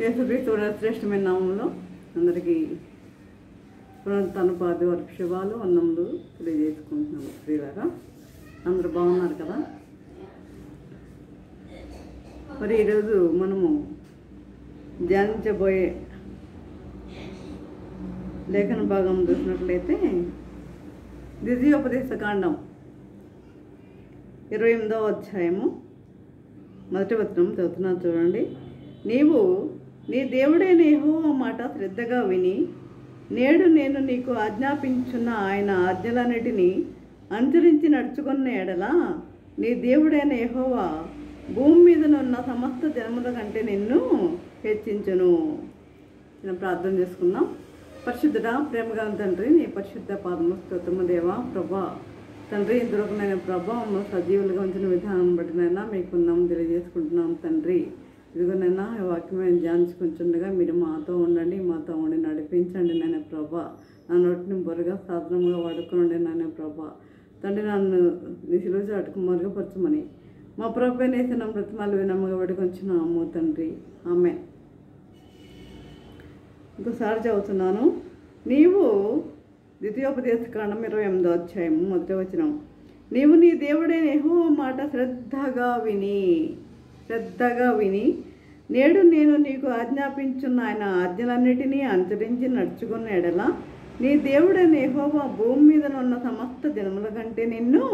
యేసుక్రీస్తు శ్రేష్టమైన నామంలో అందరికీ పునరుత్థానపాది వారికి శుభాలు వందములు తెలియజేసుకుంటున్నాము. ప్రియులారా, అందరూ బాగున్నారు కదా? మరి ఈరోజు మనము ధ్యానించబోయే లేఖన భాగం చూసినట్లయితే ద్వితీయోపదేశకాండం 28వ అధ్యాయము మొదటి వచనం చదువుతున్నా చూడండి. నీవు నీ దేవుడైన యెహోవా మాట శ్రద్ధగా విని నేడు నేను నీకు ఆజ్ఞాపించున్న ఆయన ఆజ్ఞలన్నిటినీ అనుసరించి నడుచుకున్న ఎడల నీ దేవుడైన యెహోవా భూమి మీదనున్న సమస్త జనముల కంటే నిన్ను హెచ్చించును. నేను ప్రార్థన చేసుకుందాం. పరిశుద్ధుడా, ప్రేమగల తండ్రి, నీ పరిశుద్ధ పాదము స్తోత్రము దేవా. ప్రభా తండ్రి, ఇంతవరకునైనా ప్రభా మమ్మల్ని సజీవులుగా ఉంచిన విధానం బట్టినైనా మీకున్నాం తెలియజేసుకుంటున్నాం తండ్రి. ఇదిగోనైనా ఈ వాక్యమైన ధ్యానించుకుంటుండగా మీరు మాతో ఉండండి, మాతో ఉండి నడిపించండి నాయన ప్రభా. నా నోటిని బొరగా సాధనంగా వాడుకోండి నాయన ప్రభా. తండ్రి, నన్ను నీ సిలువ చాటుకు మరుగుపరచమని మా ప్రభు నేసిన బ్రతిమాలు వినమ్మగా పడుకొంచున్నాము తండ్రి. ఆమె ఇంకోసారి చదువుతున్నాను. నీవు ద్వితీయోపదేశకాండం 28వ అధ్యాయం మొదటి వచనం. నీవు నీ దేవుడైన యెహోవా మాట శ్రద్ధగా విని నేడు నేను నీకు ఆజ్ఞాపించున్న ఆయన ఆజ్ఞలన్నిటినీ అనుసరించి నడుచుకున్న ఎడల నీ దేవుడైన యెహోవా భూమి మీద ఉన్న సమస్త జనముల కంటే నిన్ను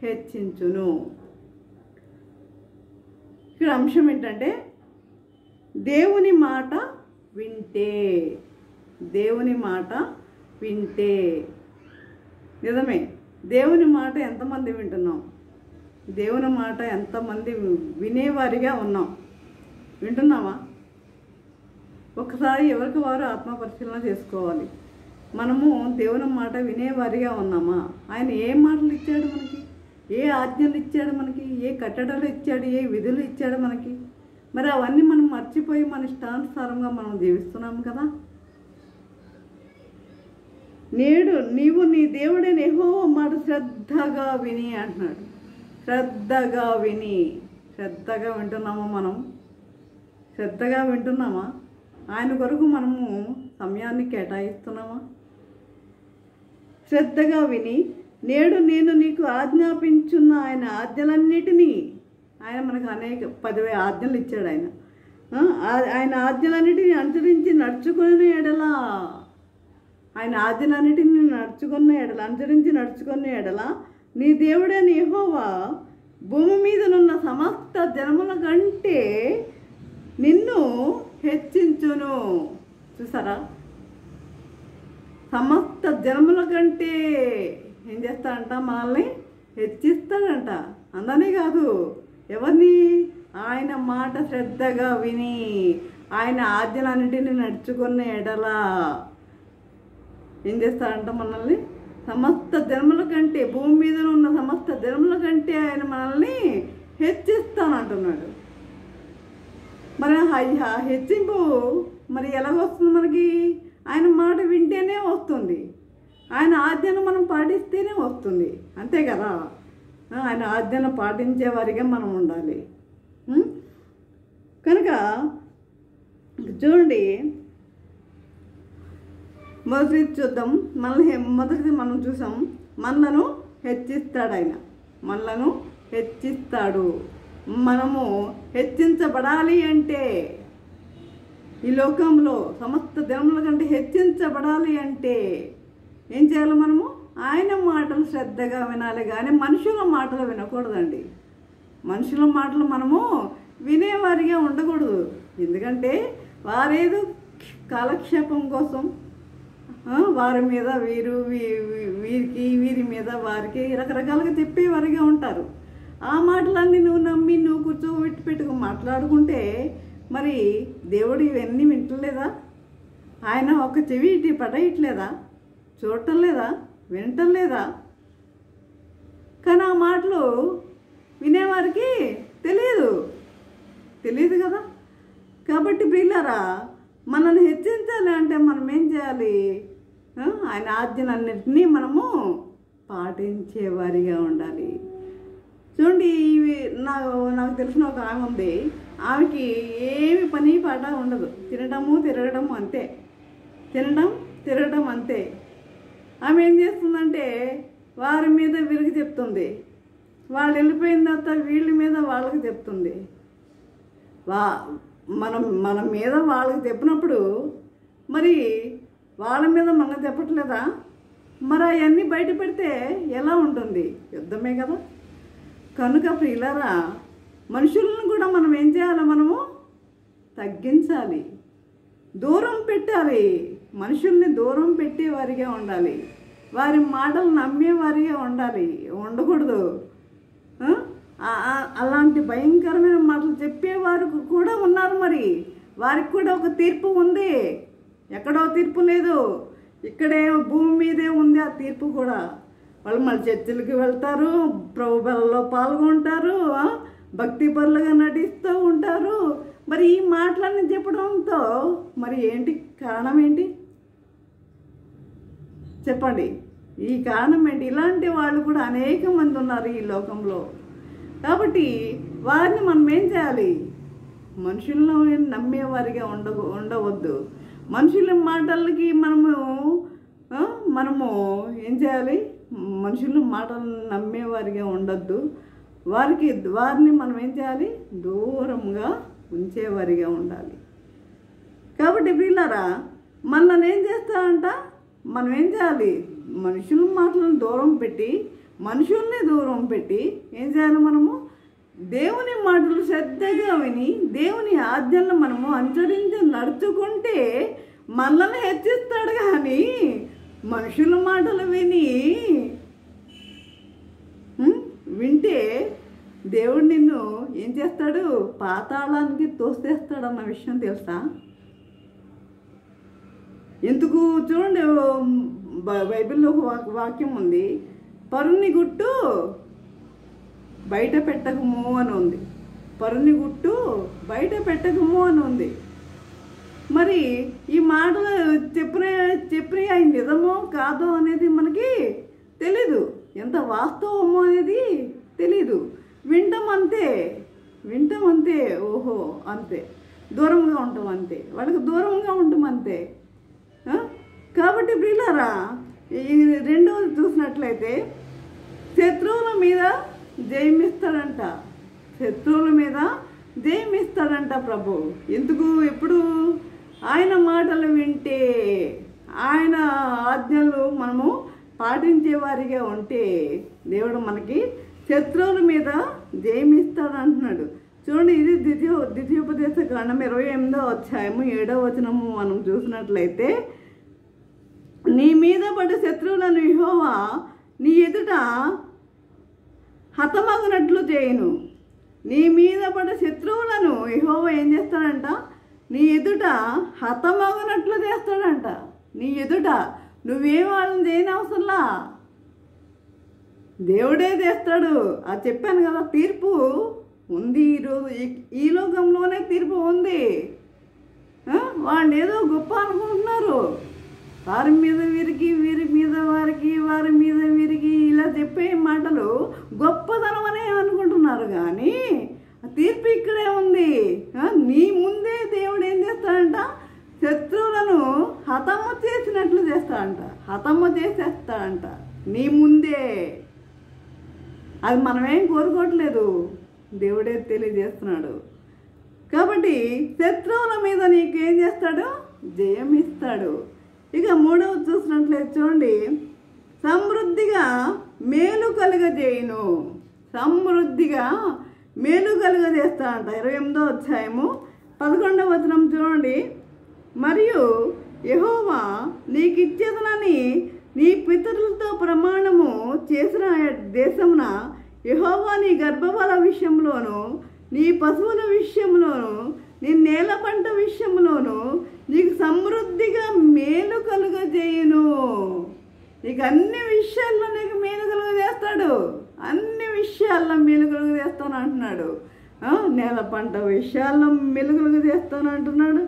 హెచ్చించును. ఇక్కడ అంశం ఏంటంటే దేవుని మాట వింటే నిజమే. దేవుని మాట ఎంతమంది వింటున్నాం? దేవుని మాట ఎంతమంది వినేవారిగా ఉన్నాం? వింటున్నామా? ఒకసారి ఎవరికి వారు ఆత్మపరిశీలన చేసుకోవాలి. మనము దేవుని మాట వినేవారిగా ఉన్నామా? ఆయన ఏ మాటలు ఇచ్చాడు మనకి? ఏ ఆజ్ఞలు ఇచ్చాడు మనకి? ఏ కట్టడలు ఇచ్చాడు? ఏ విధులు ఇచ్చాడు మనకి? మరి అవన్నీ మనం మర్చిపోయి మన ఇష్టానుసారంగా మనం జీవిస్తున్నాం కదా. నేడు నీవు నీ దేవుడైన యెహోవా మాట శ్రద్ధగా విని అంటున్నాడు. శ్రద్ధగా వింటున్నామా? మనం శ్రద్ధగా వింటున్నామా? ఆయన కొరకు మనము సమయాన్ని కేటాయిస్తున్నామా? శ్రద్ధగా విని నేడు నేను నీకు ఆజ్ఞాపించున్న ఆయన ఆజ్ఞలన్నిటినీ, ఆయన మనకు 10,000 ఆజ్ఞలు ఇచ్చాడు. ఆయన ఆజ్ఞలన్నిటినీ అనుసరించి నడుచుకునే ఎడల, అనుసరించి నడుచుకున్న ఎడల నీ దేవుడైన యెహోవా భూమి మీదనున్న సమస్త జనముల కంటే నిన్ను హెచ్చించును. చూసారా? సమస్త జనముల కంటే ఏం చేస్తాడంట? మనల్ని హెచ్చిస్తాడంట. అందనే కాదు, ఎవరిని? ఆయన మాట శ్రద్ధగా విని ఆయన ఆజ్ఞలన్నిటిని నడుచుకున్న ఎడల ఏం చేస్తాడంట? మనల్ని సమస్త జన్మల కంటే, భూమి మీద ఉన్న సమస్త జన్మల కంటే ఆయన మనల్ని హెచ్చిస్తానంటున్నాడు. మరి ఆ హెచ్చింపు మరి ఎలాగొస్తుంది మనకి? ఆయన మాట వింటేనే వస్తుంది. ఆయన ఆజ్ఞను మనం పాటిస్తేనే వస్తుంది. అంతే కదా? ఆయన ఆజ్ఞను పాటించే వారిగా మనం ఉండాలి. కనుక చూడండి, మొదటి చూద్దాం. మొదటిది మనం చూసాం, మనలను హెచ్చిస్తాడు. ఆయన మనలను హెచ్చిస్తాడు. మనము హెచ్చించబడాలి అంటే, ఈ లోకంలో సమస్త జనముల కంటే హెచ్చించబడాలి అంటే ఏం చేయాలి? మనము ఆయన మాటలు శ్రద్ధగా వినాలి, కానీ మనుషుల మాటలు వినకూడదండి. మనుషుల మాటలు మనము వినేవారిగా ఉండకూడదు. ఎందుకంటే వారేదో కాలక్షేపం కోసం వారి మీద వీరి మీద వారికి రకరకాలుగా చెప్పేవారిగా ఉంటారు. ఆ మాటలన్నీ నువ్వు నమ్మి నువ్వు కూర్చోబెట్టుకు మాట్లాడుకుంటే మరి దేవుడు ఇవన్నీ వింటలేదా? ఆయన ఒక చెవి ఇటు పడేయట్లేదా? చూడటం లేదా? వినటం లేదా? కానీ ఆ మాటలు వినేవారికి తెలియదు కదా. కాబట్టి ప్రియులారా, మనల్ని హెచ్చించాలి అంటే మనం ఏం చేయాలి? ఆయన ఆజ్ఞలన్నింటినీ మనము పాటించేవారిగా ఉండాలి. చూడండి, నాకు తెలిసిన ఒక ఆమె ఉంది. ఆమెకి ఏమి పని పాట ఉండదు, తినడము తిరగడము అంతే, తినడం తిరగడం అంతే. ఆమె ఏం చేస్తుందంటే వారి మీద విరిగి చెప్తుంది, వాళ్ళు వెళ్ళిపోయిన తర్వాత వీళ్ళ మీద వాళ్ళకి చెప్తుంది. మన మీద వాళ్ళకి చెప్పినప్పుడు మరి వాళ్ళ మీద మనకు చెప్పట్లేదా? మరి అవన్నీ బయట పెడితే ఎలా ఉంటుంది? యుద్ధమే కదా. కనుక ప్రియులారా, మనుషులను కూడా మనం ఏం చేయాలి? మనము తగ్గించాలి, దూరం పెట్టాలి. మనుషుల్ని దూరం పెట్టేవారిగా ఉండాలి, వారి మాటలు నమ్మేవారిగా ఉండాలి, ఉండకూడదు. అలాంటి భయంకరమైన మాటలు చెప్పేవారు కూడా ఉన్నారు. మరి వారికి కూడా ఒక తీర్పు ఉంది, ఎక్కడో తీర్పు లేదు, ఇక్కడే భూమి మీదే ఉంది ఆ తీర్పు కూడా. వాళ్ళు మళ్ళీ చర్చిలకి వెళ్తారు, ప్రభు బలలో పాల్గొంటారు, భక్తి పరులుగా నటిస్తూ ఉంటారు. మరి ఈ మాటలన్నీ చెప్పడంతో మరి ఏంటి కారణం? ఏంటి చెప్పండి, ఈ కారణం ఏంటి? ఇలాంటి వాళ్ళు కూడా అనేక మంది ఉన్నారు ఈ లోకంలో. కాబట్టి వారిని మనం ఏం చేయాలి? మనుషులను నమ్మేవారిగా ఉండవద్దు. మనుషుల మాటలకి మనము ఏం చేయాలి? మనుషుల మాటలను నమ్మేవారిగా ఉండొద్దు. వారిని మనం ఏం చేయాలి? దూరంగా ఉంచేవారిగా ఉండాలి. కాబట్టి వీళ్ళారా, మనల్ని ఏం చేస్తారంట? మనం ఏం చేయాలి? మనుషుల మాటలను దూరం పెట్టి, మనుషుల్ని దూరం పెట్టి ఏం చేయాలి? మనము దేవుని మాటలు శ్రద్ధగా విని దేవుని ఆజ్ఞలను మనము అనుసరించి నడుచుకుంటే మనల్ని హెచ్చిస్తాడు. కానీ మనుషుల మాటలు వింటే దేవుడు నిన్ను ఏం చేస్తాడు? పాతాళానికి తోసేస్తాడన్న విషయం తెలుసా? ఎందుకు? చూడండి, బైబిల్లో ఒక వాక్యం ఉంది, పరుని గుట్టు బయట పెట్టకము అని ఉంది. పరుని గుట్టు బయట పెట్టకము అని ఉంది. మరి ఈ మాటలు చెప్పిన అవి నిజమో కాదో అనేది మనకి తెలీదు, ఎంత వాస్తవమో అనేది తెలీదు. వింటాం అంతే, ఓహో అంతే, దూరంగా ఉంటాం అంతే, వాళ్ళకి దూరంగా ఉంటాం అంతే. కాబట్టి ప్రియులారా, ఈ రెండవది చూసినట్లయితే శత్రువుల మీద జయమిస్తాడంట, శత్రువుల మీద జయమిస్తాడంట ప్రభు. ఎందుకు? ఎప్పుడు ఆయన మాటలు వింటే, ఆయన ఆజ్ఞలు మనము పాటించే వారిగా ఉంటే దేవుడు మనకి శత్రువుల మీద జయమిస్తాడు అంటున్నాడు. చూడండి, ఇది ద్వితీయోపదేశ కాండం 28వ అధ్యాయము 7వ వచనము మనం చూసినట్లయితే, నీ మీద పడ్డ శత్రువులను యెహోవా నీ ఎదుట హతమగునట్లు చేయను. నీ మీద పడ్డ శత్రువులను యెహోవా ఏం చేస్తాడంట? నీ ఎదుట హతమగునట్లు చేస్తాడంట. నీ ఎదుట నువ్వేం వాళ్ళని చేయని అవసరంలా, దేవుడే చేస్తాడు. అది చెప్పాను కదా, తీర్పు ఉంది. ఈరోజు ఈ లోకంలోనే తీర్పు ఉంది. వాళ్ళు ఏదో గొప్ప అనుకుంటున్నారు, వారి మీద వీరికి, వీరి మీద వారికి, వారి మీద వీరికి ఇలా చెప్పే మాటలు గొప్పతనం అనే అనుకుంటున్నారు. కానీ తీర్పు ఇక్కడే ఉంది. నీ ముందే దేవుడు ఏం చేస్తాడంట? శత్రువులను హతము చేసినట్లు చేస్తాడంట, హతము చేసేస్తాడంట నీ ముందే. అది మనమేం కోరుకోవట్లేదు, దేవుడే తెలియజేస్తున్నాడు. కాబట్టి శత్రువుల మీద నీకేం చేస్తాడు? జయం ఇస్తాడు. ఇక మూడవది చూసినట్లయితే చూడండి, సమృద్ధిగా మేలు కలుగజేయును, సమృద్ధిగా మేలు కలుగజేస్తా అంట. 28వ అధ్యాయము 11వ వచనం చూడండి, మరియు యెహోవా నీకిచ్చేదనని నీ పితరులతో ప్రమాణము చేసిన దేశమున యెహోవా నీ గర్భఫల విషయంలోను, నీ పశువుల విషయంలోను, నీ నేల పంట విషయంలోను నీకు సమృద్ధిగా మేలు కలుగజేయును. నీకు అన్ని విషయాల్లో నీకు మేలు కలుగజేస్తాడు, అన్ని విషయాల్లో మేలు కలుగజేస్తాను అంటున్నాడు. నేల పంట విషయాల్లో మేలు కలుగజేస్తాను అంటున్నాడు.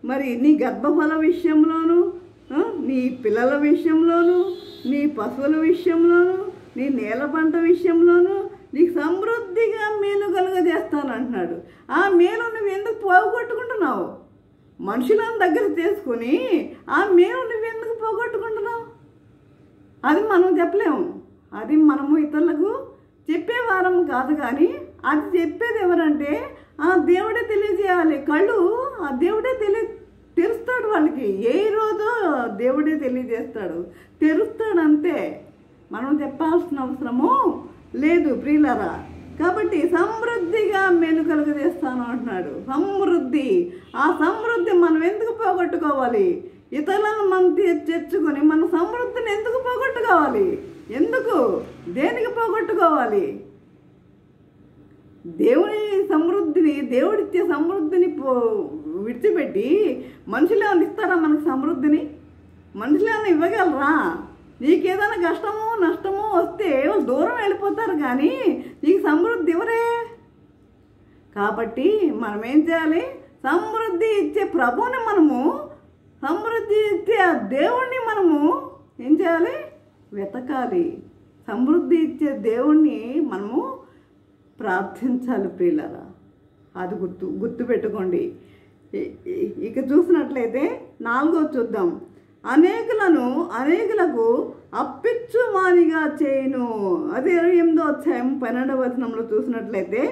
మరి నీ గర్భఫల విషయంలోను, నీ పిల్లల విషయంలోను, నీ పశువుల విషయంలోనూ నీ నేల పంట విషయంలోనూ నీకు సమృద్ధిగా మేలు కలుగజేస్తాను అంటున్నాడు. ఆ మేలు నువ్వు ఎందుకు పోగొట్టుకుంటున్నావు? మనుషులను దగ్గర చేసుకుని ఆ మేలు నువ్వు ఎందుకు పోగొట్టుకుంటున్నావు? అది మనం చెప్పలేము. అది మనము ఇతరులకు చెప్పేవారం కాదు. కానీ అది చెప్పేది ఎవరంటే ఆ దేవుడే తెలియజేయాలి. కళ్ళు ఆ దేవుడే తెరుస్తాడు వాళ్ళకి. ఏ రోజో దేవుడే తెలియజేస్తాడు, తెరుస్తాడు అంతే. మనం చెప్పాల్సిన అవసరము లేదు ప్రియులారా. కాబట్టి సమృద్ధిగా మేలు కలుగజేస్తాను అంటున్నాడు. సమృద్ధి. ఆ సమృద్ధి మనం ఎందుకు పోగొట్టుకోవాలి? ఇతరులను మనం తెచ్చుకొని మన సమృద్ధిని ఎందుకు పోగొట్టుకోవాలి? ఎందుకు, దేనికి పోగొట్టుకోవాలి? దేవుని సమృద్ధిని, దేవుడిచ్చే సమృద్ధిని విడిచిపెట్టి మనుషులు ఏమైనా ఇస్తారా మనకు సమృద్ధిని? మనుషులు ఏమైనా ఇవ్వగలరా? నీకేదైనా కష్టమో నష్టమో వస్తే వాళ్ళు దూరం వెళ్ళిపోతారు, కానీ నీకు సమృద్ధి ఇవ్వరే. కాబట్టి మనం ఏం చేయాలి? సమృద్ధి ఇచ్చే ప్రభువుని మనము, సమృద్ధి ఇచ్చే ఆ దేవుణ్ణి మనము ఏం చేయాలి? వెతకాలి. సమృద్ధి ఇచ్చే దేవుణ్ణి మనము ప్రార్థించాలి ప్రియులారా. అది గుర్తుపెట్టుకోండి. ఇక చూసినట్లయితే 4వ చూద్దాం. అనేకులకు అప్పిచ్చువానిగా చేయును. అది 28వ అధ్యాయం 12వ వచనంలో చూసినట్లయితే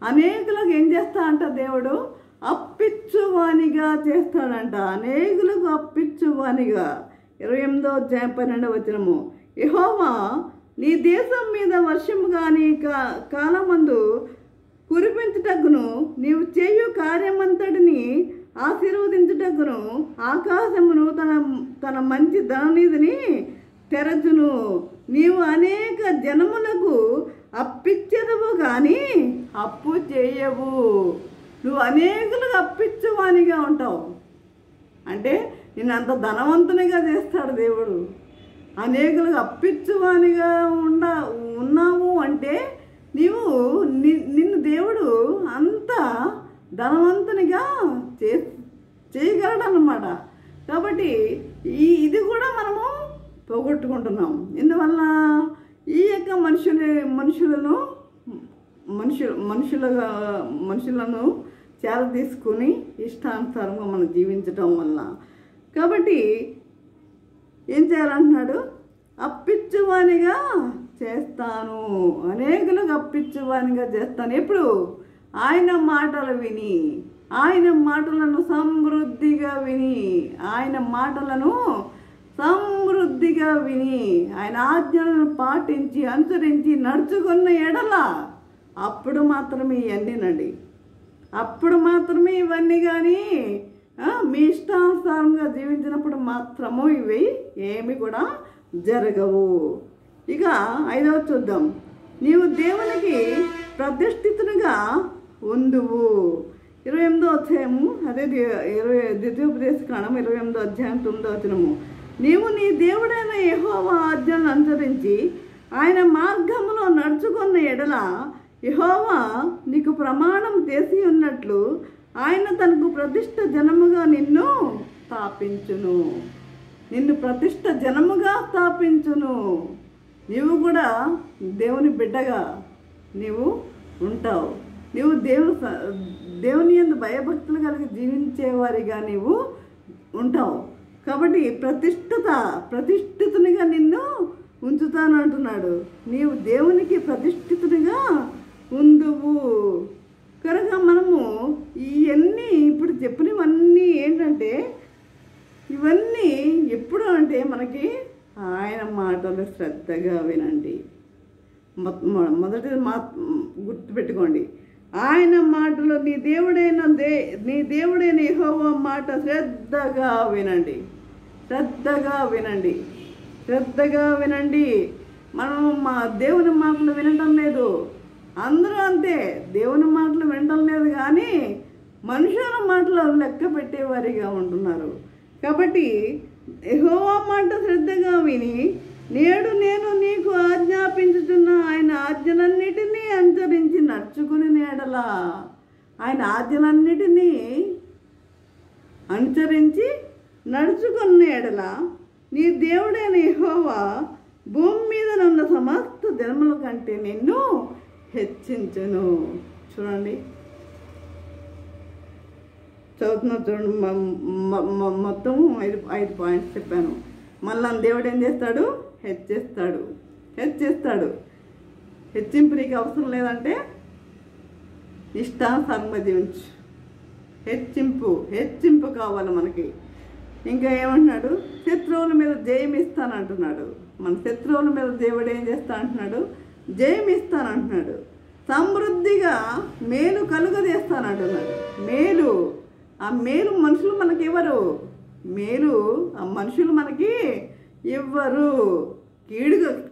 అనేకులకు ఏం చేస్తా అంట దేవుడు? అప్పిచ్చువానిగా చేస్తాడంట. అనేకులకు అప్పిచ్చువానిగా. 28వ అధ్యాయం 12వ వచనము. యెహోవా నీ దేశం మీద వర్షము కానీ కాలమందు కురిపించుటకును నీవు చేయు కార్యమంతటిని ఆశీర్వదించుటకును ఆకాశమును తన మంచి ధననిధిని తెరచును. నీవు అనేక జనములకు అప్పిచ్చెదవు కానీ అప్పు చేయవు. నువ్వు అనేకులకు అప్పిచ్చువానిగా ఉంటావు అంటే నేను అంత ధనవంతునిగా చేస్తాడు దేవుడు. అనేకులకు అప్పిచ్చువానిగా ఉన్నావు అంటే నిన్ను దేవుడు అంత ధనవంతునిగా చేయగలడు అన్నమాట. కాబట్టి ఇది కూడా మనము పోగొట్టుకుంటున్నాం. ఎందువల్ల? ఈ యొక్క మనుషులను చేర తీసుకుని ఇష్టానుసారంగా మనం జీవించటం వల్ల. కాబట్టి ఏం చేయాలంటున్నాడు? అప్పిచ్చువానిగా చేస్తాను. అనేకులకు అప్పిచ్చువానిగా చేస్తాను. ఎప్పుడు? ఆయన మాటలు విని, ఆయన మాటలను సమృద్ధిగా విని, ఆయన మాటలను సమృద్ధిగా విని, ఆయన ఆజ్ఞలను పాటించి అనుసరించి నడుచుకున్న ఎడల అప్పుడు మాత్రమే ఇవన్నీనండి. అప్పుడు మాత్రమే ఇవన్నీ. కానీ మీ ఇష్టానుసారంగా జీవించినప్పుడు మాత్రము ఇవి ఏమి కూడా జరగవు. ఇక 5వ చూద్దాం. నీవు దేవునికి ప్రతిష్ఠితునిగా ఉందువు. 28వ అధ్యాయము, అదే ద్వితీయోపదేశకాండం 28వ అధ్యాయం 9వ వచనము. నీవు నీ దేవుడైన యెహోవా ఆజ్ఞలను అనుసరించి ఆయన మార్గములో నడుచుకున్న ఎడల యెహోవా నీకు ప్రమాణం చేసి ఉన్నట్లు ఆయన తనకు ప్రతిష్ఠ జనముగా నిన్ను స్థాపించును. నిన్ను ప్రతిష్ఠ జనముగా స్థాపించును. నీవు కూడా దేవుని బిడ్డగా నీవు ఉంటావు. నీవు దేవుని యందు భయభక్తులు కలిగి జీవించేవారిగా నీవు ఉంటావు. కాబట్టి ప్రతిష్ఠితునిగా నిన్ను ఉంచుతాను అంటున్నాడు. నీవు దేవునికి ప్రతిష్ఠితునిగా ఉందువు. కనుక మనము ఇవన్నీ ఇప్పుడు చెప్పినవన్నీ ఏంటంటే, ఇవన్నీ ఎప్పుడు అంటే మనకి ఆయన మాటలు శ్రద్ధగా వినండి. మొదటిది గుర్తుపెట్టుకోండి. ఆయన మాటలు నీ దేవుడైన యెహోవా మాట శ్రద్ధగా వినండి. శ్రద్ధగా వినండి. శ్రద్ధగా వినండి. మనం దేవుని మాటలు వినటం లేదు. అందరూ అంతే, దేవుని మాటలు వినటం లేదు, కానీ మనుషుల మాటలు లెక్క పెట్టేవారిగా ఉంటున్నారు. కాబట్టి యెహోవా మాట శ్రద్ధగా విని నేడు నేను నీకు ఆజ్ఞాపించుతున్న ఆయన ఆజ్ఞలన్నిటినీ అనుసరించి నడుచుకుని ఎడల, ఆయన ఆజ్ఞలన్నిటినీ అనుసరించి నడుచుకున్న ఎడల నీ దేవుడైన యెహోవా భూమి మీద ఉన్న సమస్త జన్మల కంటే నిన్ను హెచ్చించును. చూడండి, చదువుతున్నా చూడండి. మొత్తం 5 పాయింట్స్ చెప్పాను. మళ్ళీ దేవుడు ఏం చేస్తాడు? హెచ్చిస్తాడు. హెచ్చింపు నీకు అవసరం లేదంటే ఇష్టానుసారంగా జీవించు. హెచ్చింపు కావాలి మనకి. ఇంకా ఏమంటున్నాడు? శత్రువుల మీద జయం ఇస్తానంటున్నాడు. మన శత్రువుల మీద దేవుడు ఏం చేస్తా అంటున్నాడు? జయం ఇస్తానంటున్నాడు. సమృద్ధిగా మేలు కలుగజేస్తానంటున్నాడు. ఆ మేలు మనుషులు మనకి ఇవ్వరు. ఆ మనుషులు మనకి ఇవ్వరు.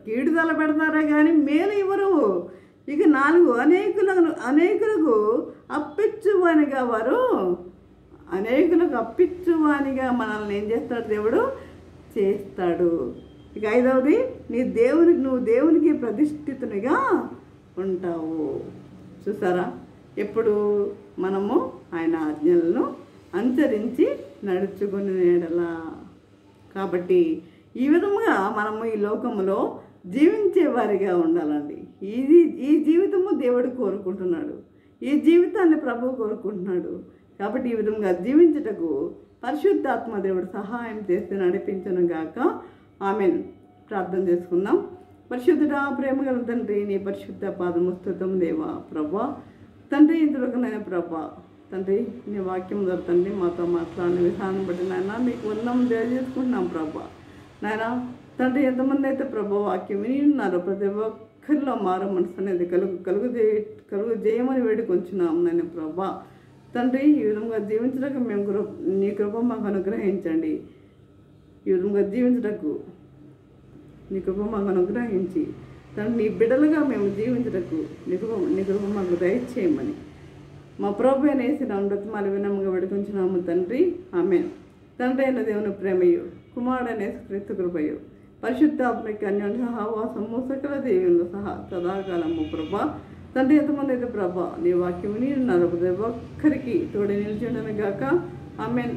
కీడు తలపెడతారే కానీ మేలు ఇవ్వరు. ఇక 4, అనేకులకు అప్పించువానిగా మనల్ని ఏం చేస్తాడు? దేవుడు చేస్తాడు. ఇక 5వది, నువ్వు దేవునికి ప్రతిష్ఠితునిగా ఉంటావు. చూసారా? ఎప్పుడు మనము ఆయన ఆజ్ఞలను అనుసరించి నడుచుకునేలా. కాబట్టి ఈ విధముగా మనము ఈ లోకంలో జీవించే వారిగా ఉండాలండి. ఈ జీవితము దేవుడు కోరుకుంటున్నాడు. ఈ జీవితాన్ని ప్రభువు కోరుకుంటున్నాడు. కాబట్టి ఈ విధంగా జీవించుటకు పరిశుద్ధాత్మ దేవుడు సహాయం చేసి నడిపించును గాక. ఆమెన్. ప్రార్థన చేసుకుందాం. పరిశుద్ధుడా, ప్రేమగల తండ్రి, నీ పరిశుద్ధ పాదము స్తుతం దేవా. ప్రభా తండ్రి, ఇందులోకనైనా ప్రభా తండ్రి, నీ వాక్యం ద్వారా తండ్రి మాతో మాట్లాడిన విధానం బట్టి నాయన మీకు వందనం తెలియజేసుకుంటున్నాం ప్రభా. నాయన తండ్రి, ఎంతమంది అయితే ప్రభా వాక్యం విని ఉన్నారు, ప్రతి ఒక్కరిలో మారు మనసు అనేది కలుగు చేయమని వేడుకొంచున్నాం నాయన ప్రభా. తండ్రి, ఈ విధంగా జీవించడానికి మేము నీ కృప మాకు అనుగ్రహించండి. ఈ విధంగా జీవించటకు నీ కృప మాకు అనుగ్రహించి తండ్రి, నీ బిడ్డలుగా మేము జీవించటకు నీ కృప మాకు దయచేయమని మా ప్రభు అనేసి నా బ్రతిమాలు వినముగా వేడుకొంచున్నాము తండ్రి. ఆమేన్. తండ్రి అయిన దేవుని ప్రేమయు, కుమారుడు అనేసి క్రీస్తు కృపయు, పరిశుద్ధాత్మక అన్యోన్య సహవాసము సకల దేవునితో సహా సదాకాలము ప్రభా. తండ్రి, ఎంతమంది అయితే ప్రభా నీ వాక్యం విని ఉన్నారు, ప్రతి ఒక్కరికి తోడు నిలిచి ఉండను గాక. ఆమెన్.